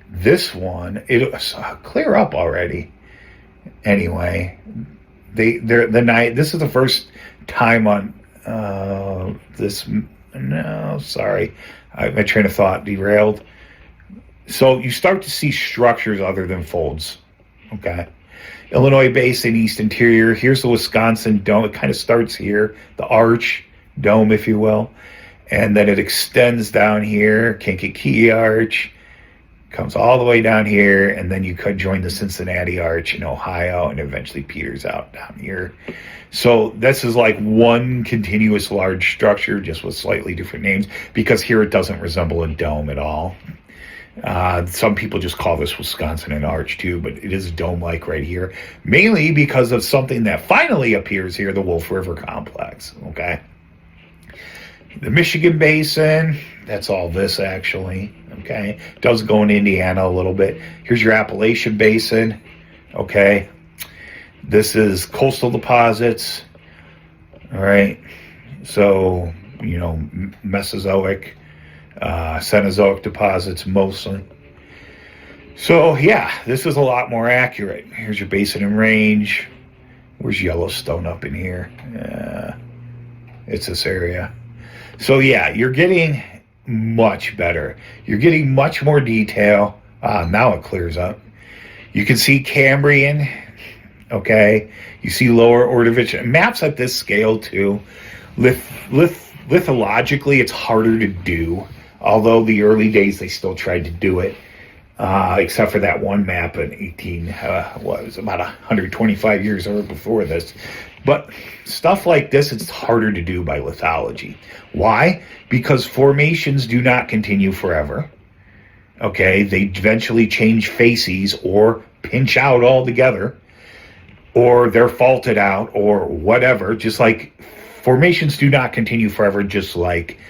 A: This one, it'll clear up already. Anyway, this is the first time on this. No, sorry, my train of thought derailed. So you start to see structures other than folds. Okay. Illinois Basin, East Interior. Here's the Wisconsin Dome. It kind of starts here, the arch dome, if you will. And then it extends down here, Kankakee Arch, comes all the way down here, and then you could join the Cincinnati Arch in Ohio, and eventually peters out down here. So this is like one continuous large structure, just with slightly different names, because here it doesn't resemble a dome at all. Some people just call this Wisconsin an arch too, but it is dome-like right here, mainly because of something that finally appears here, the Wolf River Complex. Okay. The Michigan Basin, that's all this actually. Okay. It does go into Indiana a little bit. Here's your Appalachian Basin. Okay. This is coastal deposits. All right. So, you know, Mesozoic, Cenozoic deposits mostly. So yeah, this is a lot more accurate. Here's your basin and range. Where's Yellowstone up in here? It's this area. So yeah, you're getting much better. You're getting much more detail. Now it clears up. You can see Cambrian, okay? You see lower Ordovician. Maps at this scale too. Lithologically, it's harder to do, although the early days they still tried to do it, except for that one map in was about 125 years or before this. But stuff like this, it's harder to do by lithology. Why? Because formations do not continue forever. Okay, they eventually change facies or pinch out altogether, or they're faulted out or whatever. Just like formations do not continue forever, just like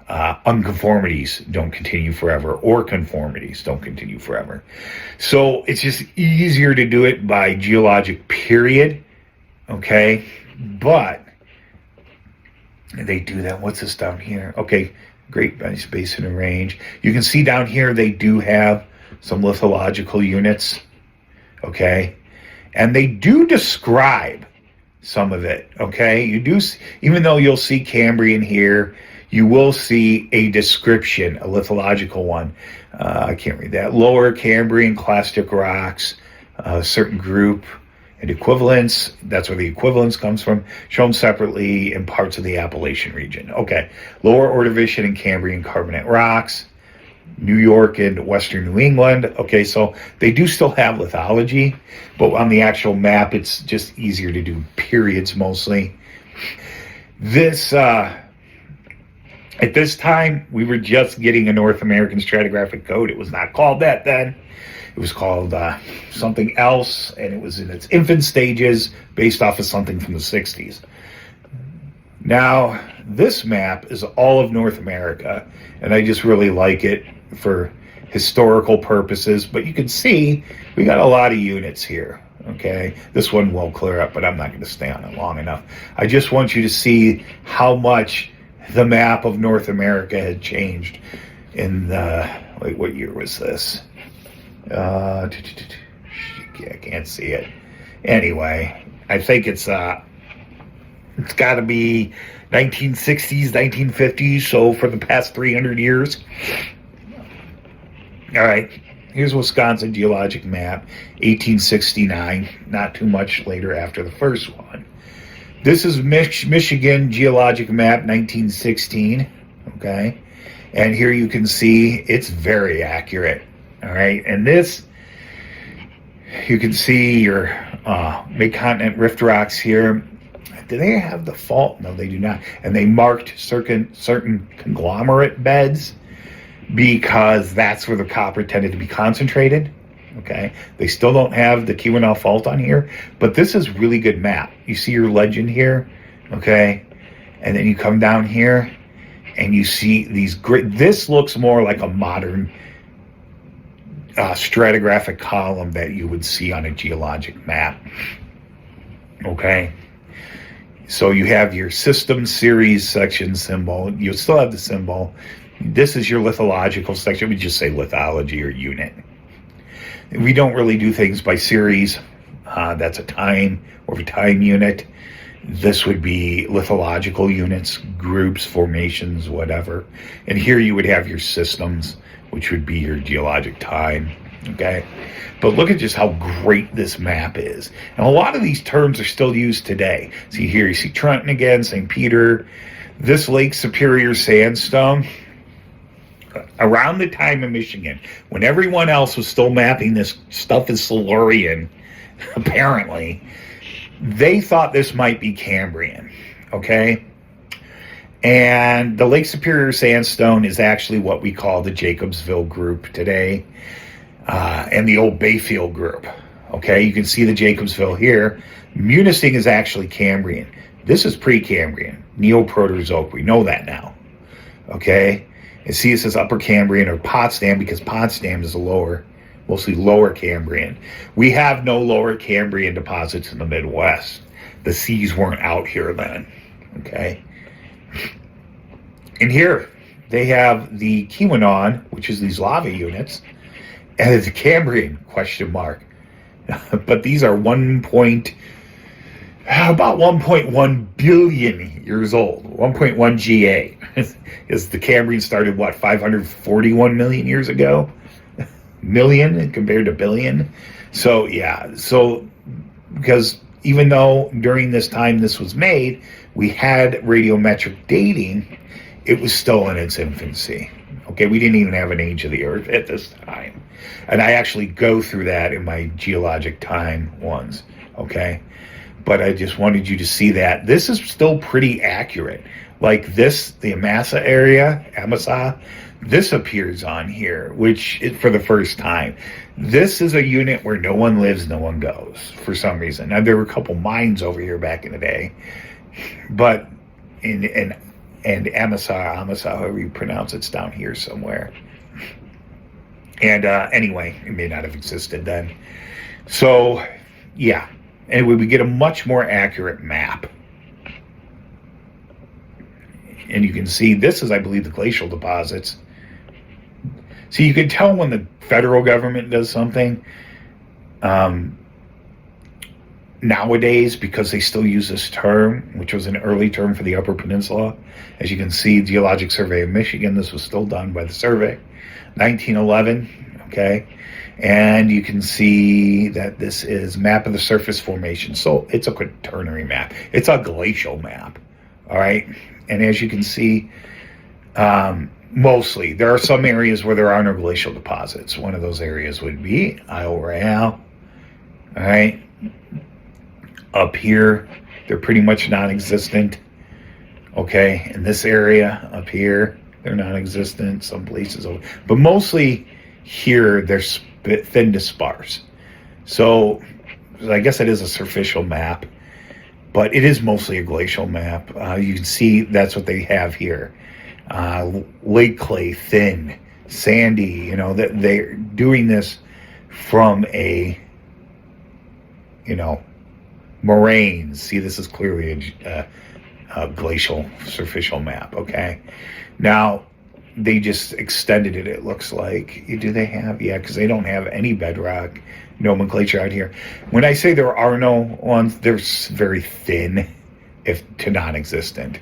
A: unconformities don't continue forever, or conformities don't continue forever. So it's just easier to do it by geologic period, okay? But they do that. What's this down here? Okay, Great Basin and Range. You can see down here they do have some lithological units, okay? And they do describe some of it, okay? You do, even though you'll see Cambrian here, you will see a description, a lithological one. I can't read that. Lower Cambrian clastic rocks, a certain group and equivalents. That's where the equivalence comes from, shown separately in parts of the Appalachian region. Okay, lower Ordovician and Cambrian carbonate rocks, New York and Western New England. Okay, so they do still have lithology, but on the actual map, it's just easier to do periods mostly. This, at this time, we were just getting a North American stratigraphic code. It was not called that then. It was called something else, and it was in its infant stages based off of something from the 60s. Now, this map is all of North America, and I just really like it for historical purposes. But you can see we got a lot of units here, okay? This one will clear up, but I'm not going to stay on it long enough. I just want you to see how much the map of North America had changed in the, wait, what year was this? I can't see it. Anyway, I think it's got to be 1960s, 1950s, so for the past 300 years. All right, here's Wisconsin Geologic Map, 1869, not too much later after the first one. This is Michigan Geologic Map, 1916, okay? And here you can see it's very accurate. All right, and this, you can see your mid-continent rift rocks here. Do they have the fault? No, they do not. And they marked certain conglomerate beds because that's where the copper tended to be concentrated. Okay, they still don't have the Keweenaw fault on here, but this is really good map. You see your legend here, okay, and then you come down here and you see these great. This looks more like a modern stratigraphic column that you would see on a geologic map. Okay, so you have your system series section symbol. You'll still have the symbol. This is your lithological section. We just say lithology or unit. We don't really do things by series. That's a time or a time unit. This would be lithological units, groups, formations, whatever. And here you would have your systems, which would be your geologic time, okay? But look at just how great this map is. And a lot of these terms are still used today. See here, you see Trenton again, St. Peter. This Lake Superior sandstone, around the time of Michigan, when everyone else was still mapping this stuff as Silurian, apparently, they thought this might be Cambrian, okay? And the Lake Superior sandstone is actually what we call the Jacobsville group today, and the old Bayfield group. Okay, you can see the Jacobsville here. Munising is actually Cambrian. This is pre-Cambrian, Neoproterozoic. We know that now. Okay, and see it says Upper Cambrian or Potsdam because Potsdam is a lower, mostly lower Cambrian. We have no lower Cambrian deposits in the Midwest. The seas weren't out here then. Okay. And here they have the Keweenaw, which is these lava units, and it's a Cambrian question mark. But these are about 1.1 billion years old. 1.1 GA. Is the Cambrian started what, 541 million years ago? Million compared to billion. So yeah, so because even though during this time this was made, we had radiometric dating, it was still in its infancy. Okay, we didn't even have an age of the Earth at this time. And I actually go through that in my geologic time ones. Okay, but I just wanted you to see that this is still pretty accurate. Like this, the Amasa, this appears on here, which is for the first time. This is a unit where no one lives, no one goes for some reason. Now there were a couple mines over here back in the day, but in Amasa, however you pronounce it's down here somewhere. And anyway, it may not have existed then. So yeah, anyway, we get a much more accurate map. And you can see this is, I believe, the glacial deposits. So you can tell when the federal government does something nowadays, because they still use this term, which was an early term for the Upper Peninsula. As you can see, Geologic Survey of Michigan, this was still done by the survey, 1911, okay? And you can see that this is map of the surface formation. So it's a quaternary map. It's a glacial map, all right? And as you can see, mostly, there are some areas where there are no glacial deposits. One of those areas would be Isle Royale, all right? Up here, they're pretty much non-existent, okay? In this area up here, they're non-existent, some places, but mostly here, they're thin to sparse. So I guess it is a superficial map, but it is mostly a glacial map. You can see that's what they have here. Lake clay, thin, sandy, you know, that they're doing this from a, you know, moraines. See, this is clearly a glacial superficial map, okay? Now, they just extended it, it looks like. Do they have? Yeah, because they don't have any bedrock nomenclature out here. When I say there are no ones, they're very thin, if to non-existent.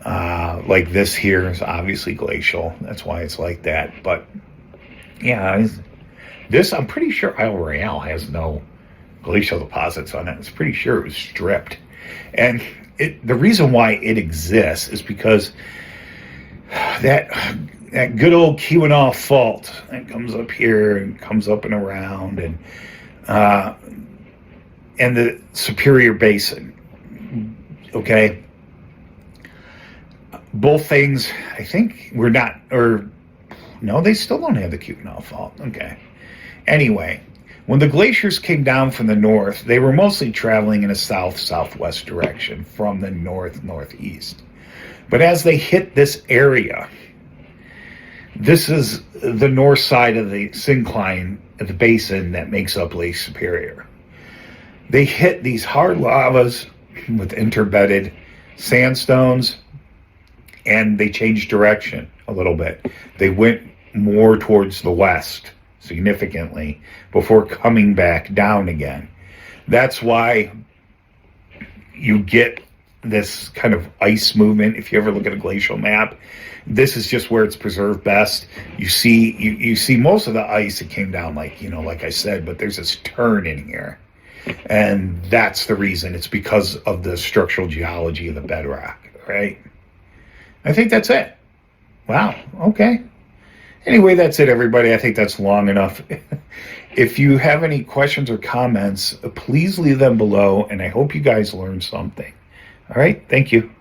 A: Like this here is obviously glacial. That's why it's like that. But yeah, this, I'm pretty sure Isle Royale has no glacial deposits on it. It's pretty sure it was stripped. And the reason why it exists is because that good old Keweenaw Fault that comes up here and comes up and around, and the Superior Basin, okay? Both things, I think, were not, or no, they still don't have the Keweenaw Fault, okay. Anyway, when the glaciers came down from the north, they were mostly traveling in a south-southwest direction from the north-northeast. But as they hit this area, this is the north side of the syncline of the basin that makes up Lake Superior. They hit these hard lavas with interbedded sandstones, and they changed direction a little bit. They went more towards the west significantly before coming back down again. That's why you get this kind of ice movement. If you ever look at a glacial map, this is just where it's preserved best. You see most of the ice that came down, like, you know, like I said, but there's this turn in here, and that's the reason. It's because of the structural geology of the bedrock, right? I think that's it. Wow, okay. Anyway, that's it, everybody. I think that's long enough. If you have any questions or comments, please leave them below, and I hope you guys learned something. All right, thank you.